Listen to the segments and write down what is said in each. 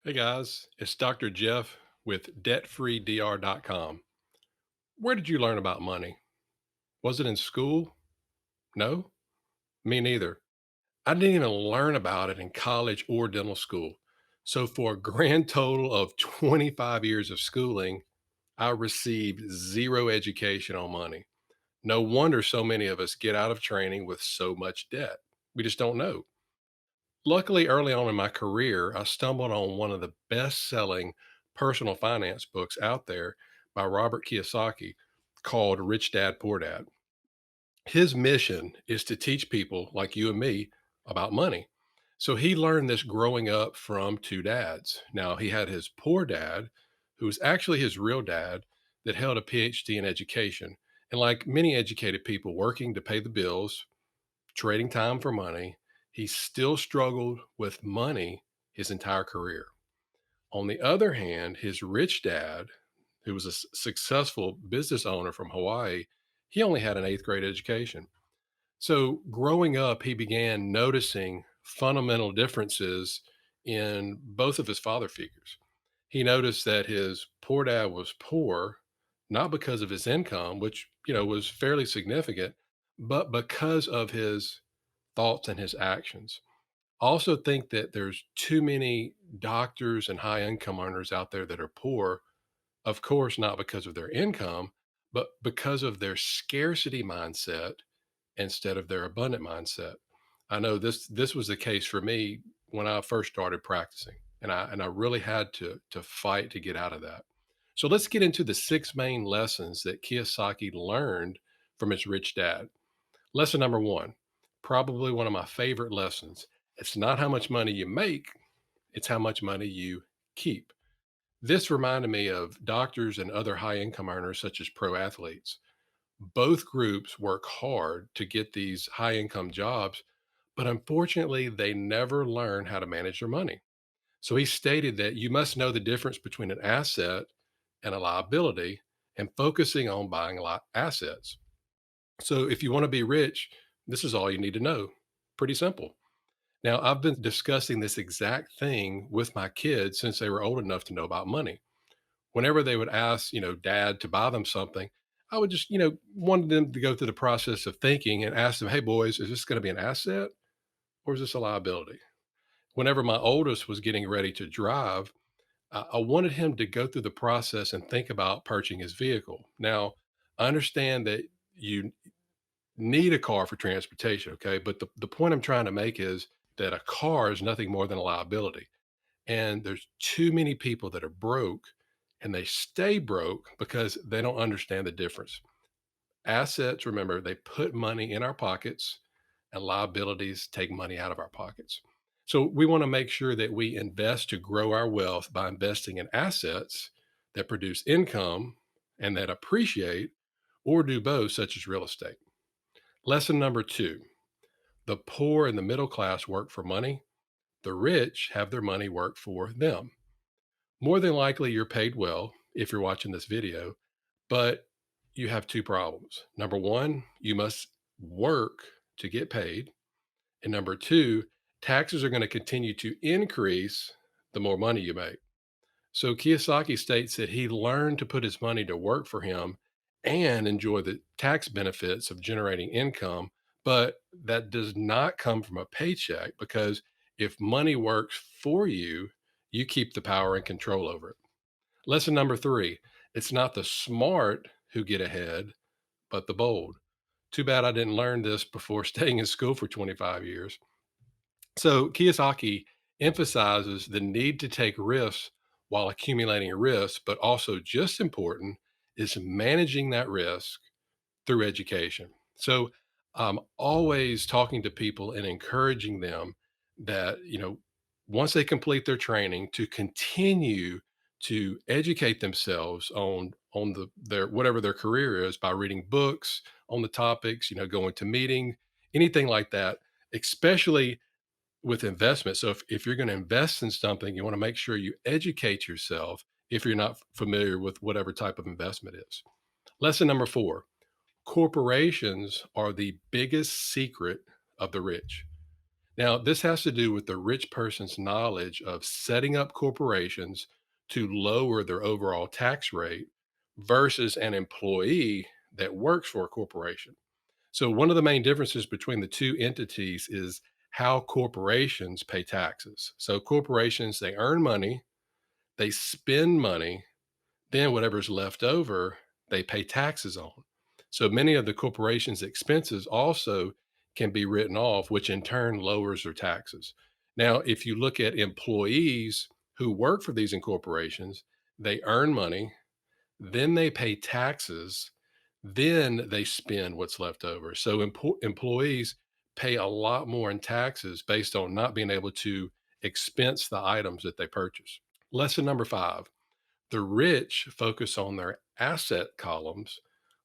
Hey guys, it's Dr. Jeff with debtfreedr.com. Where did you learn about money? Was it in school? No, me neither. I didn't even learn about it in college or dental school. So, for a grand total of 25 years of schooling, I received zero education on money. No wonder so many of us get out of training with so much debt. We just don't know. Luckily, early on in my career, I stumbled on one of the best selling personal finance books out there by Robert Kiyosaki called Rich Dad Poor Dad. His mission is to teach people like you and me about money. So he learned this growing up from two dads. Now, he had his poor dad, who was actually his real dad, that held a PhD in education. And like many educated people working to pay the bills, trading time for money, he still struggled with money his entire career. On the other hand, his rich dad, who was a successful business owner from Hawaii, he only had an eighth grade education. So growing up, he began noticing fundamental differences in both of his father figures. He noticed that his poor dad was poor, not because of his income, which, was fairly significant, but because of his thoughts and his actions. Also think that there's too many doctors and high income earners out there that are poor, of course, not because of their income, but because of their scarcity mindset instead of their abundant mindset. I know this was the case for me when I first started practicing, and I really had to fight to get out of that. So let's get into the six main lessons that Kiyosaki learned from his rich dad. Lesson number one, probably one of my favorite lessons. It's not how much money you make, it's how much money you keep. This reminded me of doctors and other high income earners, such as pro athletes. Both groups work hard to get these high income jobs, but unfortunately, they never learn how to manage their money. So he stated that you must know the difference between an asset and a liability and focusing on buying a lot assets. So if you want to be rich, this is all you need to know. Pretty simple. Now, I've been discussing this exact thing with my kids since they were old enough to know about money. Whenever they would ask, dad to buy them something, I would just, wanted them to go through the process of thinking and ask them, hey, boys, is this going to be an asset or is this a liability? Whenever my oldest was getting ready to drive, I wanted him to go through the process and think about purchasing his vehicle. Now, I understand that you need a car for transportation, okay? But the point I'm trying to make is that a car is nothing more than a liability. And there's too many people that are broke and they stay broke because they don't understand the difference. Assets, remember, they put money in our pockets and liabilities take money out of our pockets. So we want to make sure that we invest to grow our wealth by investing in assets that produce income and that appreciate or do both, such as real estate. Lesson number two, the poor and the middle class work for money. The rich have their money work for them. More than likely, you're paid well if you're watching this video, but you have two problems. Number one, you must work to get paid. And number two, taxes are going to continue to increase the more money you make. So Kiyosaki states that he learned to put his money to work for him and enjoy the tax benefits of generating income, but that does not come from a paycheck because if money works for you, you keep the power and control over it. Lesson number three, it's not the smart who get ahead, but the bold. Too bad I didn't learn this before staying in school for 25 years. So Kiyosaki emphasizes the need to take risks while accumulating risk, but also just important is managing that risk through education. So I'm always talking to people and encouraging them that, once they complete their training to continue to educate themselves on their whatever their career is by reading books on the topics, going to meeting, anything like that, especially with investment. So if you're going to invest in something, you want to make sure you educate yourself if you're not familiar with whatever type of investment is. Lesson number four, corporations are the biggest secret of the rich. Now, this has to do with the rich person's knowledge of setting up corporations to lower their overall tax rate versus an employee that works for a corporation. So, one of the main differences between the two entities is how corporations pay taxes. So, corporations, they earn money, they spend money, then whatever's left over, they pay taxes on. So many of the corporation's expenses also can be written off, which in turn lowers their taxes. Now, if you look at employees who work for these incorporations, they earn money, then they pay taxes, then they spend what's left over. So employees pay a lot more in taxes based on not being able to expense the items that they purchase. Lesson number 5: the rich focus on their asset columns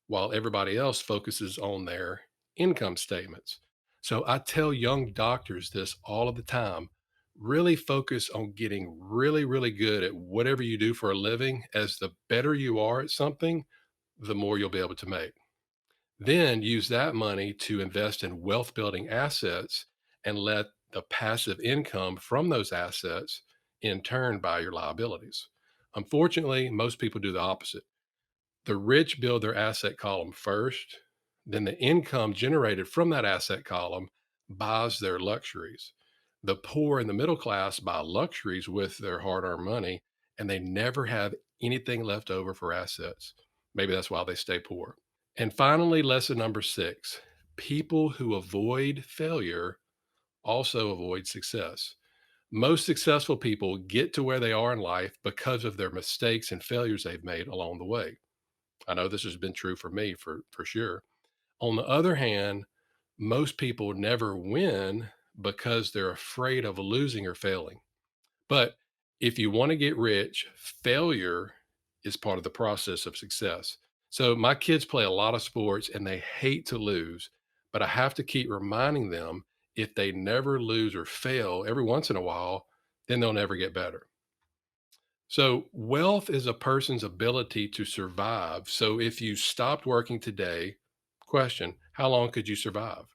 while everybody else focuses on their income statements. So I tell young doctors this all of the time: really focus on getting really, really good at whatever you do for a living. As the better you are at something, the more you'll be able to make. Then use that money to invest in wealth building assets and let the passive income from those assets in turn buy your liabilities. Unfortunately, most people do the opposite. The rich build their asset column first, then the income generated from that asset column buys their luxuries. The poor and the middle class buy luxuries with their hard earned money, and they never have anything left over for assets. Maybe that's why they stay poor. And finally, lesson number 6: people who avoid failure also avoid success. Most successful people get to where they are in life because of their mistakes and failures they've made along the way. I know this has been true for me for sure. On the other hand, most people never win because they're afraid of losing or failing. But if you want to get rich, failure is part of the process of success. So my kids play a lot of sports and they hate to lose, but I have to keep reminding them, if they never lose or fail every once in a while, then they'll never get better. So wealth is a person's ability to survive. So if you stopped working today, question: how long could you survive?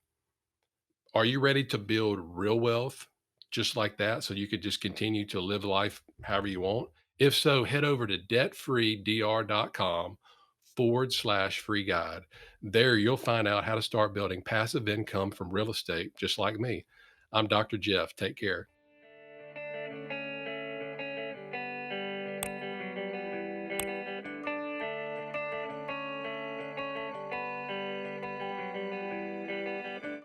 Are you ready to build real wealth just like that so you could just continue to live life however you want? If so, head over to debtfreedr.com/free guide. There you'll find out how to start building passive income from real estate just like me. I'm Dr. Jeff. Take care.